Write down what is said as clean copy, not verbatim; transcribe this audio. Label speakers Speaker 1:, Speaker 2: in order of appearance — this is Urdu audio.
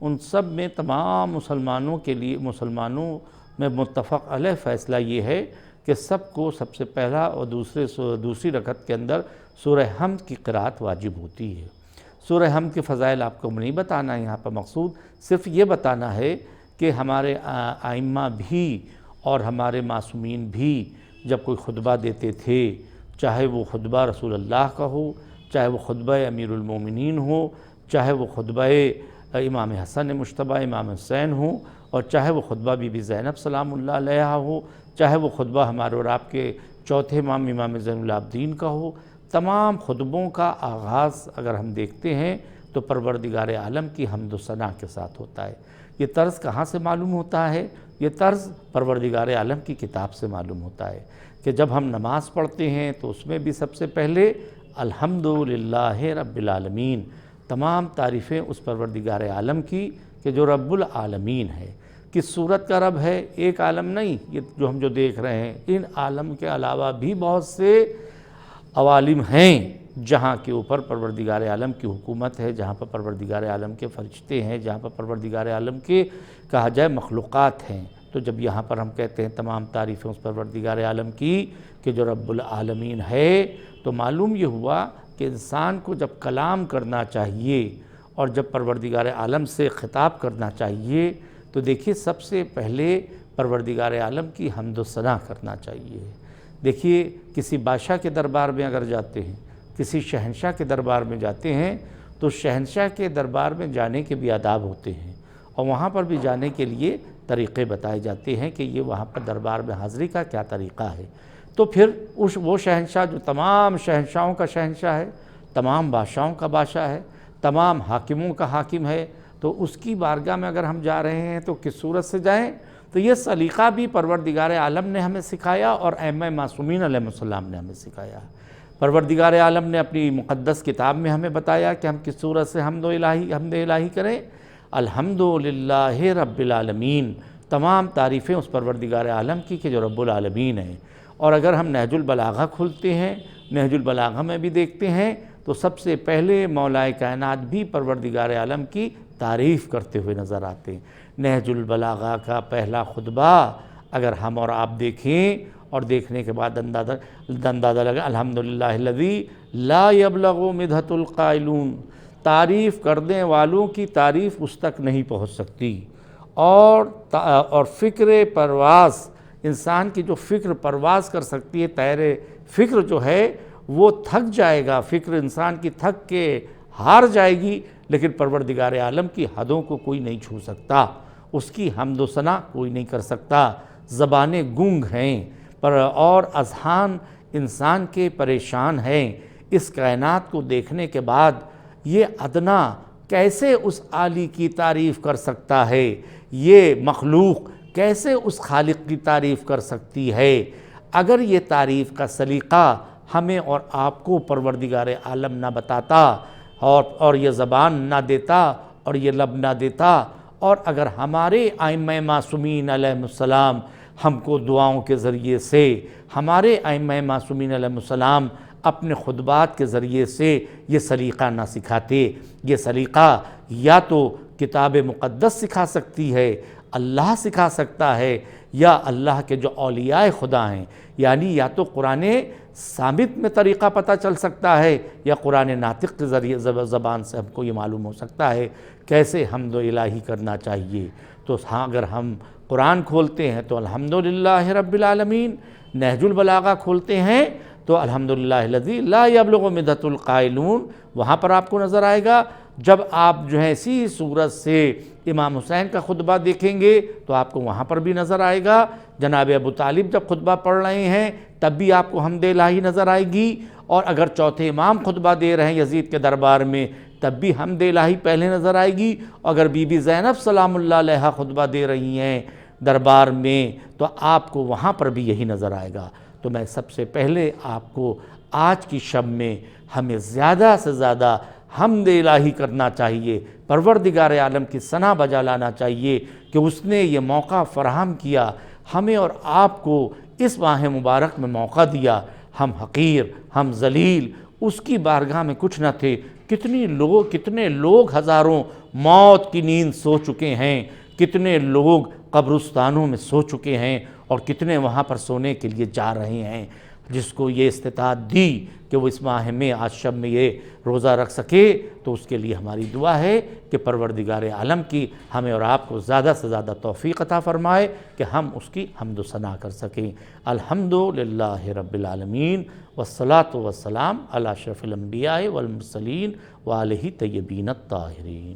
Speaker 1: ان سب میں تمام مسلمانوں کے لیے، مسلمانوں میں متفق علیہ فیصلہ یہ ہے کہ سب کو سب سے پہلا اور دوسری رکعت کے اندر سورہ حمد کی قرأت واجب ہوتی ہے۔ سورہ حمد کے فضائل آپ کو نہیں بتانا ہے یہاں پر مقصود، صرف یہ بتانا ہے کہ ہمارے ائمہ بھی اور ہمارے معصومین بھی جب کوئی خطبہ دیتے تھے، چاہے وہ خطبہ رسول اللہ کا ہو، چاہے وہ خطبہ امیر المومنین ہو، چاہے وہ خطبہ امام حسن مجتبیٰ امام حسین ہو، اور چاہے وہ خطبہ بی بی زینب سلام اللہ علیہا ہو، چاہے وہ خطبہ ہمارے اور آپ کے چوتھے امام امام زین العابدین کا ہو، تمام خطبوں کا آغاز اگر ہم دیکھتے ہیں تو پروردگار عالم کی حمد و ثنا کے ساتھ ہوتا ہے۔ یہ طرز کہاں سے معلوم ہوتا ہے؟ یہ طرز پروردگار عالم کی کتاب سے معلوم ہوتا ہے کہ جب ہم نماز پڑھتے ہیں تو اس میں بھی سب سے پہلے الحمدللہ رب العالمین، تمام تعریفیں اس پروردگار عالم کی کہ جو رب العالمین ہے۔ کس صورت کا رب ہے؟ ایک عالم نہیں، یہ جو دیکھ رہے ہیں، ان عالم کے علاوہ بھی بہت سے عوالم ہیں جہاں کے اوپر پروردگار عالم کی حکومت ہے، جہاں پر پروردگار عالم کے فرشتے ہیں، جہاں پر پروردگار عالم کے کہا جائے مخلوقات ہیں۔ تو جب یہاں پر ہم کہتے ہیں تمام تعریفیں اس پروردگار عالم کی کہ جو رب العالمین ہے، تو معلوم یہ ہوا کہ انسان کو جب کلام کرنا چاہیے اور جب پروردگار عالم سے خطاب کرنا چاہیے تو دیکھیے سب سے پہلے پروردگار عالم کی حمد و ثنا کرنا چاہیے۔ دیکھیے کسی بادشاہ کے دربار میں اگر جاتے ہیں، کسی شہنشاہ کے دربار میں جاتے ہیں تو شہنشاہ کے دربار میں جانے کے بھی آداب ہوتے ہیں، اور وہاں پر بھی جانے کے لیے طریقے بتائے جاتے ہیں کہ یہ وہاں پر دربار میں حاضری کا کیا طریقہ ہے۔ تو پھر وہ شہنشاہ جو تمام شہنشاہوں کا شہنشاہ ہے، تمام بادشاہوں کا بادشاہ ہے، تمام حاکموں کا حاکم ہے، تو اس کی بارگاہ میں اگر ہم جا رہے ہیں تو کس صورت سے جائیں؟ تو یہ سلیقہ بھی پروردگار عالم نے ہمیں سکھایا اور ائمہ معصومین علیہ السلام نے ہمیں سکھایا۔ پروردگار عالم نے اپنی مقدس کتاب میں ہمیں بتایا کہ ہم کس صورت سے حمد الہی کریں۔ الحمدللہ رب العالمین، تمام تعریفیں اس پروردگار عالم کی کہ جو رب العالمین ہیں۔ اور اگر ہم نہج البلاغہ کھولتے ہیں، نہج البلاغہ میں بھی دیکھتے ہیں تو سب سے پہلے مولا کائنات بھی پروردگار عالم کی تعریف کرتے ہوئے نظر آتے ہیں۔ نہج البلاغہ کا پہلا خطبہ اگر ہم اور آپ دیکھیں اور دیکھنے کے بعد اندازہ لگا، الحمدللہ الذی لا یبلغ مدحۃ القائلون، تعریف کرنے والوں کی تعریف اس تک نہیں پہنچ سکتی، اور فکر پرواز، انسان کی جو فکر پرواز کر سکتی ہے، طیر فکر جو ہے وہ تھک جائے گا، فکر انسان کی تھک کے ہار جائے گی، لیکن پروردگار عالم کی حدوں کو کوئی نہیں چھو سکتا، اس کی حمد و ثنا کوئی نہیں کر سکتا۔ زبانیں گونگ ہیں اور اذہان انسان کے پریشان ہیں۔ اس کائنات کو دیکھنے کے بعد یہ ادنا کیسے اس عالی کی تعریف کر سکتا ہے، یہ مخلوق کیسے اس خالق کی تعریف کر سکتی ہے؟ اگر یہ تعریف کا سلیقہ ہمیں اور آپ کو پروردگار عالم نہ بتاتا اور یہ زبان نہ دیتا اور یہ لب نہ دیتا، اور اگر ہمارے ائمہ معصومین علیہ السلام ہم کو دعاؤں کے ذریعے سے، ہمارے ائمہ معصومین علیہ السلام اپنے خطبات کے ذریعے سے یہ سلیقہ نہ سکھاتے، یہ سلیقہ یا تو کتاب مقدس سکھا سکتی ہے، اللہ سکھا سکتا ہے، یا اللہ کے جو اولیاء خدا ہیں، یعنی یا تو قرآن ثابت میں طریقہ پتہ چل سکتا ہے یا قرآن ناطق کے ذریعے زبان سے ہم کو یہ معلوم ہو سکتا ہے کیسے حمد و الہی کرنا چاہیے۔ تو ہاں اگر ہم قرآن کھولتے ہیں تو الحمدللہ رب العالمین، نہج البلاغہ کھولتے ہیں تو الحمدللہ الذی لا یبلغ مدحۃ القائلون، وہاں پر آپ کو نظر آئے گا۔ جب آپ جو ہے اسی صورت سے امام حسین کا خطبہ دیکھیں گے تو آپ کو وہاں پر بھی نظر آئے گا۔ جناب ابو طالب جب خطبہ پڑھ رہے ہیں تب بھی آپ کو حمد الہی نظر آئے گی، اور اگر چوتھے امام خطبہ دے رہے ہیں یزید کے دربار میں تب بھی حمد الہی پہلے نظر آئے گی، اور اگر بی بی زینب سلام اللہ علیہا خطبہ دے رہی ہیں دربار میں تو آپ کو وہاں پر بھی یہی نظر آئے گا۔ تو میں سب سے پہلے آپ کو آج کی شب میں ہمیں زیادہ سے زیادہ حمد الہی کرنا چاہیے، پروردگار عالم کی ثنا بجا لانا چاہیے کہ اس نے یہ موقع فراہم کیا، ہمیں اور آپ کو اس ماہ مبارک میں موقع دیا۔ ہم حقیر، ہم ذلیل، اس کی بارگاہ میں کچھ نہ تھے، کتنے لوگ ہزاروں موت کی نیند سو چکے ہیں، کتنے لوگ قبرستانوں میں سو چکے ہیں، اور کتنے وہاں پر سونے کے لیے جا رہے ہیں۔ جس کو یہ استطاعت دی کہ وہ اس ماہ میں آج شب میں یہ روزہ رکھ سکے، تو اس کے لیے ہماری دعا ہے کہ پروردگار عالم کی ہمیں اور آپ کو زیادہ سے زیادہ توفیق عطا فرمائے کہ ہم اس کی حمد و ثنا کر سکیں۔ الحمدللہ رب العالمین، والصلاة والسلام علی اشرف الانبیاء والمرسلین وآلہ طیبین الطاہرین۔